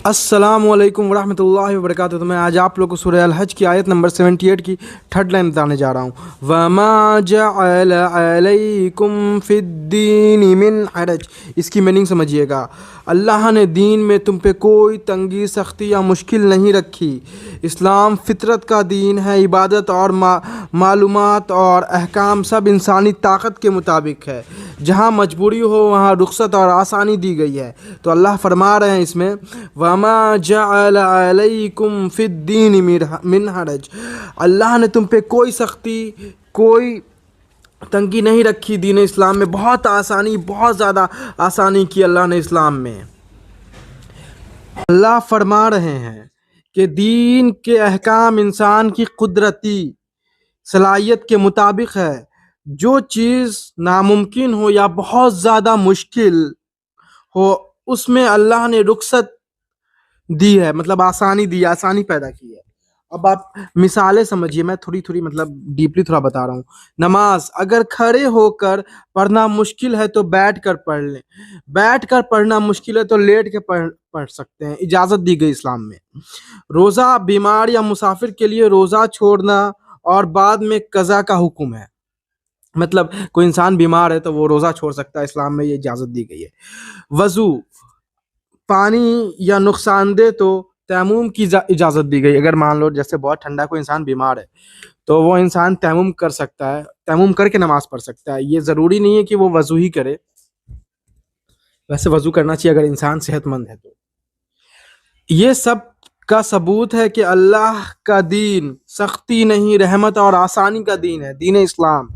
अस्सलाम वालेकुम वरहमतुल्लाहि वबरकातुहू। तो मैं आज आप लोग को सूरह अल हज की आयत नंबर 78 की थर्ड लाइन बताने जा रहा हूँ। वमा जअल अलैकुम फिद्दीन मिन हरज। इसकी मीनिंग समझिएगा। अल्लाह ने दीन में तुम पे कोई तंगी सख्ती या मुश्किल नहीं रखी। इस्लाम फितरत का दीन है। इबादत और मालूमात और अहकाम सब इंसानी ताकत के मुताबिक है। जहाँ मजबूरी हो वहाँ रुख्सत और आसानी दी गई है। तो अल्लाह फरमा रहे हैं इसमें, वमा जअल अलैकुम फिद्दीन मिन हरज। अल्लाह ने तुम पे कोई सख्ती, कोई तंगी नहीं रखी दीन इस्लाम में। बहुत आसानी, बहुत ज़्यादा आसानी की अल्लाह ने इस्लाम में। अल्लाह फरमा रहे हैं कि दीन के अहकाम इंसान की कुदरती सलाहियत के मुताबिक है। जो चीज़ नामुमकिन हो या बहुत ज़्यादा मुश्किल हो, उसमें अल्लाह ने रुख्सत दी है, मतलब आसानी दी है, आसानी पैदा की है। अब आप मिसालें समझिए, मैं थोड़ी थोड़ी मतलब डीपली थोड़ा बता रहा हूँ। नमाज अगर खड़े होकर पढ़ना मुश्किल है तो बैठ कर पढ़ लें। बैठ कर पढ़ना मुश्किल है तो लेट के पढ़ सकते हैं, इजाज़त दी गई इस्लाम में। रोज़ा बीमार या मुसाफिर के लिए रोज़ा छोड़ना और बाद में कज़ा का हुक्म है। मतलब कोई इंसान बीमार है तो वो रोज़ा छोड़ सकता है, इस्लाम में ये इजाज़त दी गई है। वज़ू, पानी या नुकसानदेह तो तैमूम की इजाज़त दी गई। अगर मान लो जैसे बहुत ठंडा, कोई इंसान बीमार है तो वो इंसान तैमूम कर सकता है, तैमूम करके नमाज पढ़ सकता है। ये ज़रूरी नहीं है कि वो वज़ू ही करे, वैसे वज़ू करना चाहिए अगर इंसान सेहतमंद है तो। ये सब का सबूत है कि अल्लाह का दीन सख्ती नहीं, रहमत और आसानी का दीन है, दीन इस्लाम।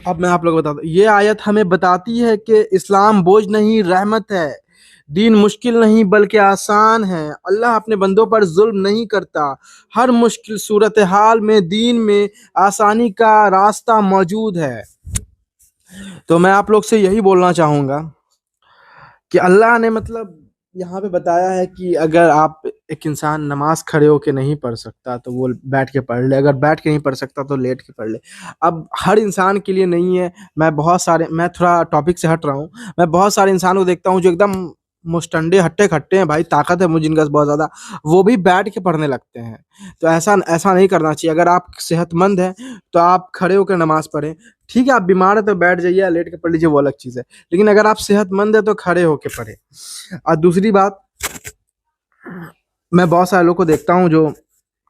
अब मैं आप लोग बताता हूँ, ये आयत हमें बताती है कि इस्लाम बोझ नहीं, रहमत है। दीन मुश्किल नहीं बल्कि आसान है। अल्लाह अपने बंदों पर जुल्म नहीं करता। हर मुश्किल सूरत हाल में दीन में आसानी का रास्ता मौजूद है। तो मैं आप लोग से यही बोलना चाहूँगा कि अल्लाह ने मतलब यहाँ पे बताया है कि अगर आप, एक इंसान नमाज खड़े होके नहीं पढ़ सकता तो वो बैठ के पढ़ ले, अगर बैठ के नहीं पढ़ सकता तो लेट के पढ़ ले। अब हर इंसान के लिए नहीं है। मैं थोड़ा टॉपिक से हट रहा हूँ। मैं बहुत सारे इंसान को देखता हूँ जो एकदम मुस्टंडे, हट्टे खट्टे हैं, भाई ताकत है मुझे जिनका बहुत ज़्यादा, वो भी बैठ के पढ़ने लगते हैं। तो ऐसा ऐसा नहीं करना चाहिए। अगर आप सेहतमंद हैं तो आप खड़े होकर नमाज पढ़ें। ठीक है, आप बीमार है तो बैठ जाइए या लेट के पढ़ लीजिए, वो अलग चीज़ है। लेकिन अगर आप सेहतमंद है तो खड़े होके पढ़ें। और दूसरी बात, मैं बहुत सारे लोग को देखता हूँ जो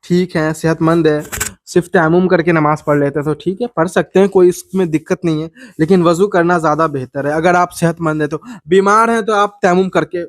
ठीक है, सेहतमंद है, सिर्फ तयम्मुम करके नमाज पढ़ लेते हैं। तो ठीक है, पढ़ सकते हैं, कोई इसमें दिक्कत नहीं है, लेकिन वज़ू करना ज़्यादा बेहतर है। अगर आप सेहतमंद है तो, बीमार हैं तो आप तयम्मुम करके